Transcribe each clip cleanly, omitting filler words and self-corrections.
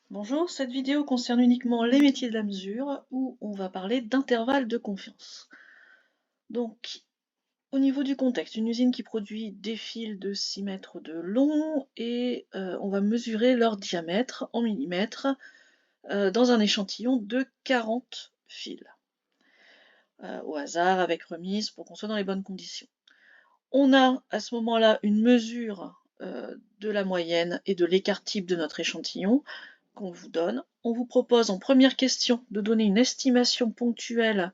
Bonjour, cette vidéo concerne uniquement les métiers de la mesure où on va parler d'intervalle de confiance. Donc, au niveau du contexte, une usine qui produit des fils de 6 mètres de long et on va mesurer leur diamètre en millimètres dans un échantillon de 40 fils, au hasard avec remise pour qu'on soit dans les bonnes conditions. On a à ce moment-là une mesure de la moyenne et de l'écart type de notre échantillon qu'on vous donne. On vous propose en première question de donner une estimation ponctuelle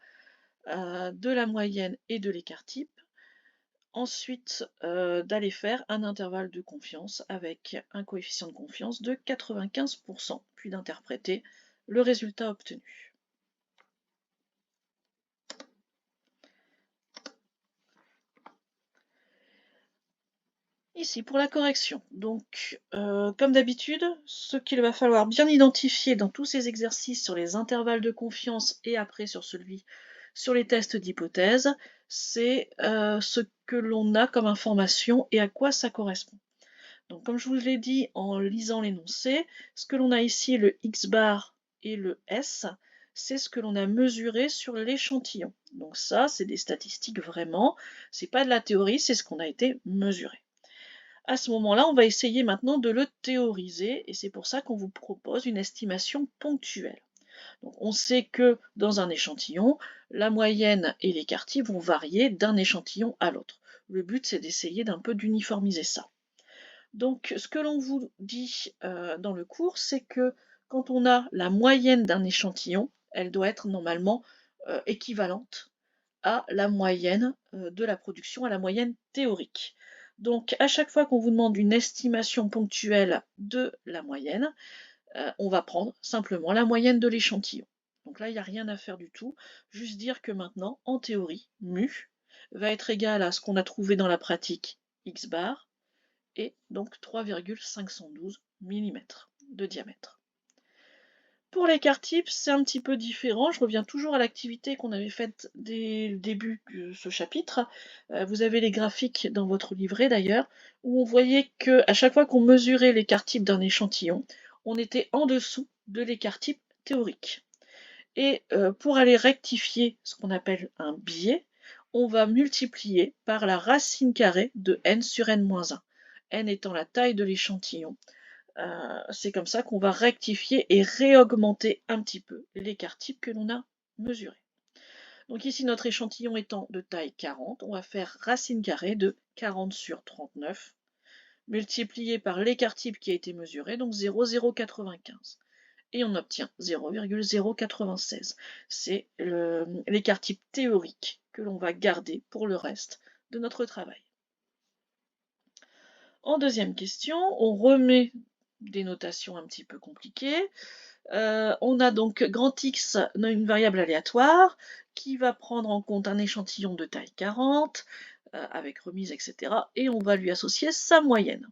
de la moyenne et de l'écart type. Ensuite, d'aller faire un intervalle de confiance avec un coefficient de confiance de 95%, puis d'interpréter le résultat obtenu. Ici, pour la correction, donc comme d'habitude, ce qu'il va falloir bien identifier dans tous ces exercices sur les intervalles de confiance et après sur celui sur les tests d'hypothèse, c'est ce que l'on a comme information et à quoi ça correspond. Donc comme je vous l'ai dit en lisant l'énoncé, ce que l'on a ici, le X bar et le S, c'est ce que l'on a mesuré sur l'échantillon. Donc ça, c'est des statistiques vraiment, c'est pas de la théorie, c'est ce qu'on a été mesuré. À ce moment-là, on va essayer maintenant de le théoriser et c'est pour ça qu'on vous propose une estimation ponctuelle. Donc, on sait que dans un échantillon, la moyenne et l'écart type vont varier d'un échantillon à l'autre. Le but, c'est d'essayer d'un peu d'uniformiser ça. Donc, ce que l'on vous dit dans le cours, c'est que quand on a la moyenne d'un échantillon, elle doit être normalement équivalente à la moyenne de la production, à la moyenne théorique. Donc à chaque fois qu'on vous demande une estimation ponctuelle de la moyenne, on va prendre simplement la moyenne de l'échantillon. Donc là, il n'y a rien à faire du tout, juste dire que maintenant, en théorie, mu va être égal à ce qu'on a trouvé dans la pratique x bar, et donc 3,512 mm de diamètre. Pour l'écart type, c'est un petit peu différent. Je reviens toujours à l'activité qu'on avait faite dès le début de ce chapitre. Vous avez les graphiques dans votre livret d'ailleurs, où on voyait que à chaque fois qu'on mesurait l'écart type d'un échantillon, on était en dessous de l'écart type théorique. Et pour aller rectifier ce qu'on appelle un biais, on va multiplier par la racine carrée de n sur n-1, n étant la taille de l'échantillon. C'est comme ça qu'on va rectifier et réaugmenter un petit peu l'écart type que l'on a mesuré. Donc ici, notre échantillon étant de taille 40, on va faire racine carrée de 40 sur 39, multiplié par l'écart type qui a été mesuré, donc 0,095. Et on obtient 0,096. C'est l'écart type théorique que l'on va garder pour le reste de notre travail. En deuxième question, on remet des notations un petit peu compliquées. On a donc grand X, une variable aléatoire, qui va prendre en compte un échantillon de taille 40, avec remise, etc. Et on va lui associer sa moyenne,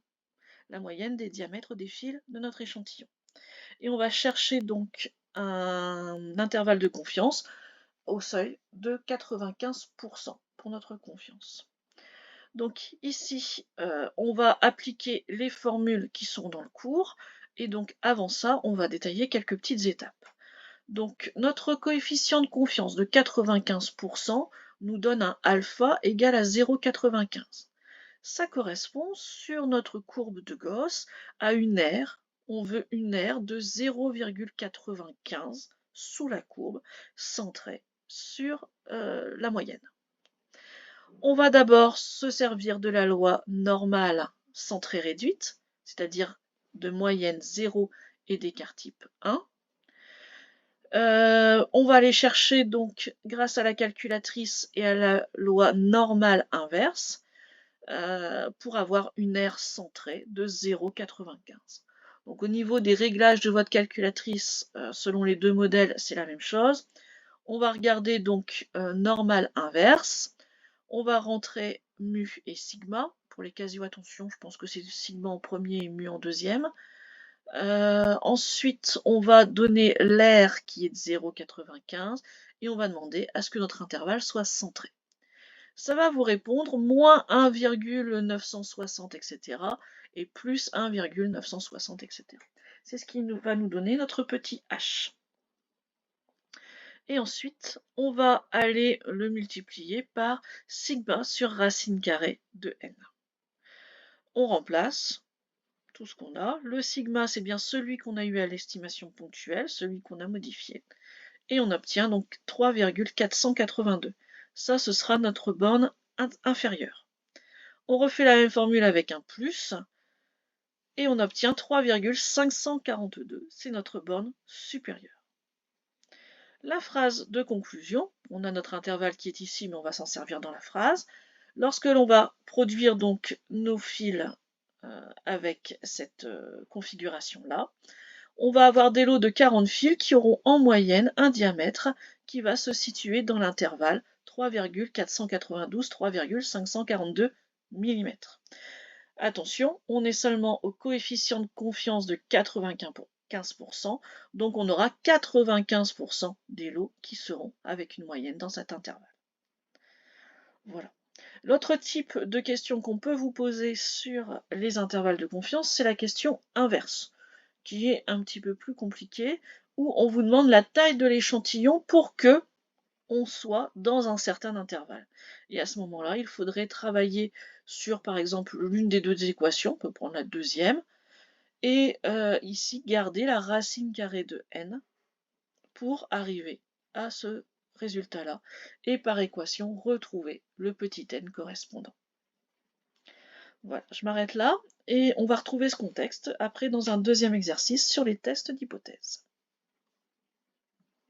la moyenne des diamètres des fils de notre échantillon. Et on va chercher donc un intervalle de confiance au seuil de 95% pour notre confiance. Donc ici, on va appliquer les formules qui sont dans le cours, et donc avant ça, on va détailler quelques petites étapes. Donc notre coefficient de confiance de 95% nous donne un alpha égal à 0,95. Ça correspond sur notre courbe de Gauss à une R. On veut une R de 0,95 sous la courbe, centrée sur la moyenne. On va d'abord se servir de la loi normale centrée réduite, c'est-à-dire de moyenne 0 et d'écart type 1. On va aller chercher donc, grâce à la calculatrice et à la loi normale inverse, pour avoir une R centrée de 0,95. Donc au niveau des réglages de votre calculatrice, selon les deux modèles, c'est la même chose. On va regarder donc normale inverse. On va rentrer mu et sigma. Pour les casio, attention, je pense que c'est sigma en premier et mu en deuxième. Ensuite, on va donner l'air qui est de 0,95 et on va demander à ce que notre intervalle soit centré. Ça va vous répondre moins 1,960, etc. et plus 1,960, etc. C'est ce qui va nous donner notre petit h. Et ensuite, on va aller le multiplier par sigma sur racine carrée de n. On remplace tout ce qu'on a. Le sigma, c'est bien celui qu'on a eu à l'estimation ponctuelle, celui qu'on a modifié. Et on obtient donc 3,482. Ça, ce sera notre borne inférieure. On refait la même formule avec un plus, et on obtient 3,542. C'est notre borne supérieure. La phrase de conclusion, on a notre intervalle qui est ici, mais on va s'en servir dans la phrase. Lorsque l'on va produire donc nos fils avec cette configuration-là, on va avoir des lots de 40 fils qui auront en moyenne un diamètre qui va se situer dans l'intervalle 3,492-3,542 mm. Attention, on est seulement au coefficient de confiance de 95%, donc on aura 95% des lots qui seront avec une moyenne dans cet intervalle. Voilà. L'autre type de question qu'on peut vous poser sur les intervalles de confiance, c'est la question inverse, qui est un petit peu plus compliquée, où on vous demande la taille de l'échantillon pour que on soit dans un certain intervalle. Et à ce moment-là, il faudrait travailler sur, par exemple, l'une des deux équations, on peut prendre la deuxième, et ici, garder la racine carrée de n pour arriver à ce résultat-là, et par équation, retrouver le petit n correspondant. Voilà, je m'arrête là, et on va retrouver ce contexte après dans un deuxième exercice sur les tests d'hypothèse.